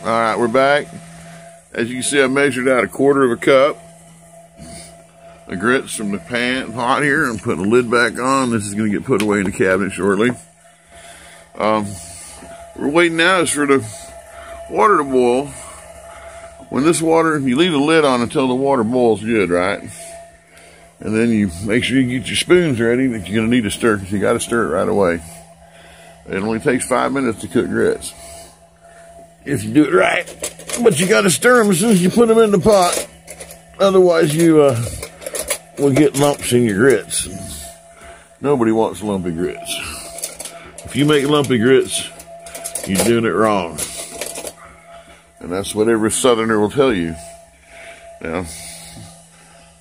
All right, we're back. As you can see, I measured out 1/4 of a cup of grits from the pot here. I'm putting the lid back on. This is going to get put away in the cabinet shortly. We're waiting now is for the water to boil. When this water, you leave the lid on until the water boils good, right? And then you make sure you get your spoons ready that you're going to need to stir, because you got to stir it right away. It only takes 5 minutes to cook grits, if you do it right. But you got to stir them as soon as you put them in the pot. Otherwise, you will get lumps in your grits. Nobody wants lumpy grits. If you make lumpy grits, you're doing it wrong. And that's what every Southerner will tell you. Now,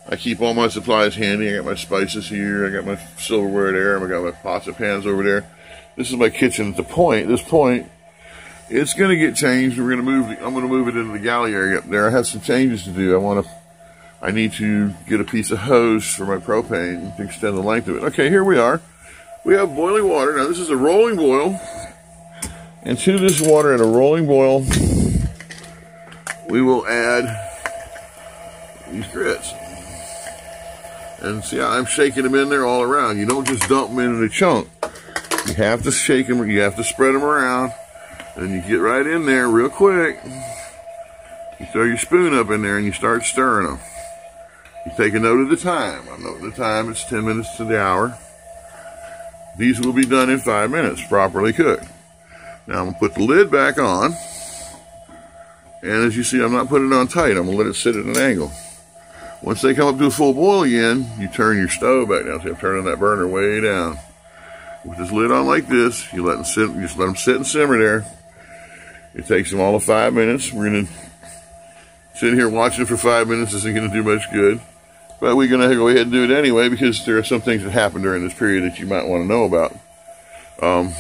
I keep all my supplies handy. I got my spices here. I got my silverware there. I got my pots and pans over there. This is my kitchen at this point. It's going to get changed. I'm going to move it into the galley area up there. I have some changes to do. I need to get a piece of hose for my propane to extend the length of it. Okay, here we are. We have boiling water. Now, this is a rolling boil. And to this water in a rolling boil, we will add these grits. And see how I'm shaking them in there all around. You don't just dump them in a chunk. You have to shake them, you have to spread them around. And you get right in there real quick. You throw your spoon up in there and you start stirring them. You take a note of the time. I'm noting the time, it's 10 minutes to the hour. These will be done in 5 minutes, properly cooked. Now I'm gonna put the lid back on. And as you see, I'm not putting it on tight. I'm gonna let it sit at an angle. Once they come up to a full boil again, you turn your stove back down. See, I'm turning that burner way down. With this lid on like this, you let them sit, just let them sit and simmer there. It takes them all of 5 minutes. We're gonna sit here watching it for 5 minutes. This isn't gonna do much good. But we're gonna go ahead and do it anyway, because there are some things that happen during this period that you might wanna know about. A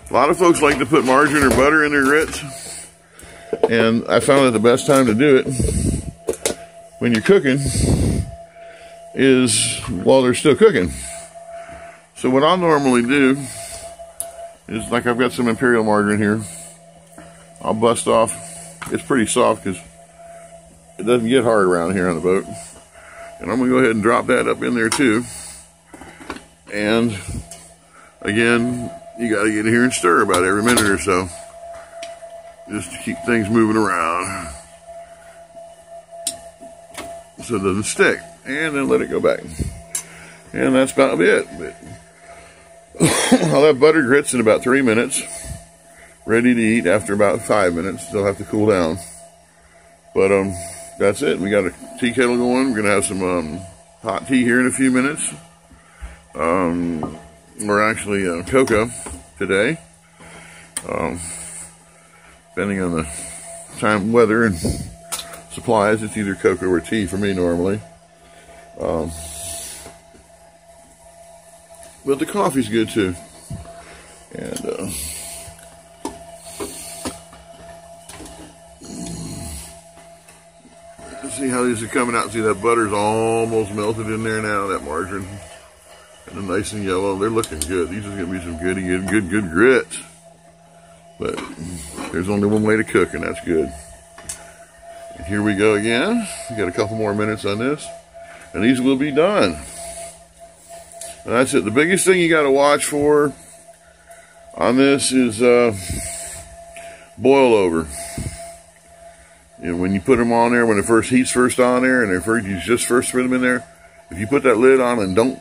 lot of folks like to put margarine or butter in their grits. And I found that the best time to do it when you're cooking is while they're still cooking. So what I'll normally do is, like, I've got some imperial margarine here. I'll bust off. It's pretty soft because it doesn't get hard around here on the boat. And I'm going to go ahead and drop that up in there too. And again, you got to get in here and stir about every minute or so, just to keep things moving around so it doesn't stick. And then let it go back. And that's about it. I'll have butter grits in about 3 minutes, ready to eat after about 5 minutes. They'll have to cool down. But that's it. We got a tea kettle going. We're going to have some hot tea here in a few minutes. Or actually cocoa today. Depending on the time, weather, and supplies, it's either cocoa or tea for me normally. But the coffee's good too. And see how these are coming out. See, that butter's almost melted in there now, that margarine. And they're nice and yellow. They're looking good. These are going to be some good grits. But there's only one way to cook, and that's good. And here we go again. We got a couple more minutes on this, and these will be done. And that's it. The biggest thing you got to watch for on this is boil over. You know, when you put them on there, when the heat's first on there, and you just first put them in there, if you put that lid on and don't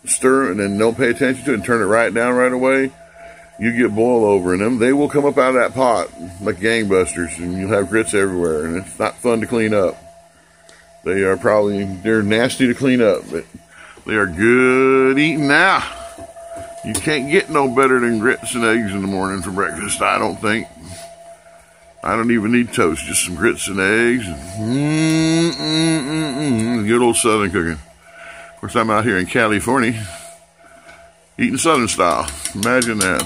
stir and then don't pay attention to it and turn it right down right away, you get boil over in them. They will come up out of that pot like gangbusters, and you'll have grits everywhere, and it's not fun to clean up. They're nasty to clean up, but they are good eating now. You can't get no better than grits and eggs in the morning for breakfast, I don't think. I don't even need toast, just some grits and eggs. Good old Southern cooking. Of course, I'm out here in California, eating Southern style. Imagine that.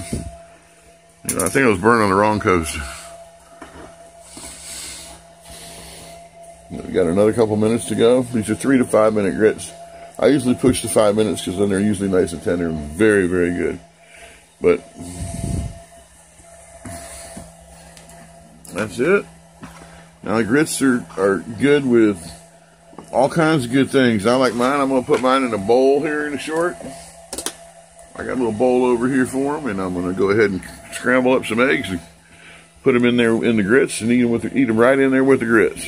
You know, I think I was born on the wrong coast. We got another couple minutes to go. These are 3 to 5 minute grits. I usually push to 5 minutes because then they're usually nice and tender and very, very good. But That's it. Now the grits are good with all kinds of good things. I like mine. I'm going to put mine in a bowl here in a short. I got a little bowl over here for them, and I'm going to go ahead and scramble up some eggs and put them in there in the grits and eat them right in there with the grits.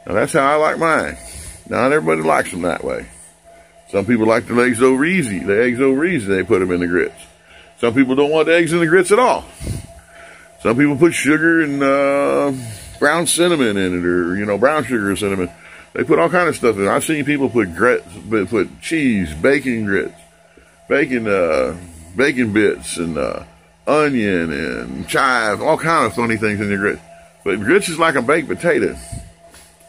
Now that's how I like mine. Not everybody likes them that way. Some people like their eggs over easy. The eggs over easy, they put them in the grits. Some people don't want the eggs in the grits at all. Some people put sugar and brown cinnamon in it, or brown sugar or cinnamon. They put all kind of stuff in it. I've seen people put grits, put cheese, bacon grits, bacon bits, and onion and chive, all kind of funny things in your grits. But grits is like a baked potato.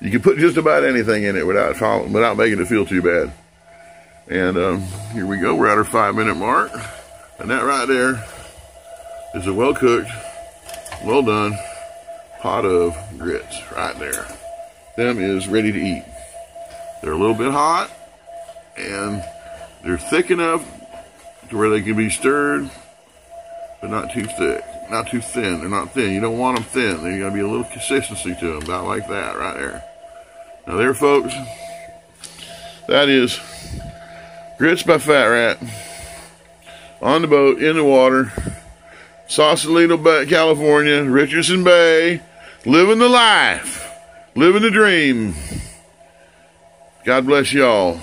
You can put just about anything in it without making it feel too bad. And here we go. We're at our 5-minute mark, and that right there is a well-cooked, well done pot of grits right there. Them is ready to eat. They're a little bit hot, and they're thick enough to where they can be stirred, but not too thick, not too thin. They're not thin. You don't want them thin. There's got to be a little consistency to them, about like that right there. Now there, folks, that is grits by Fat Rat on the boat, in the water, Sausalito, California, Richardson Bay, living the life, living the dream. God bless y'all.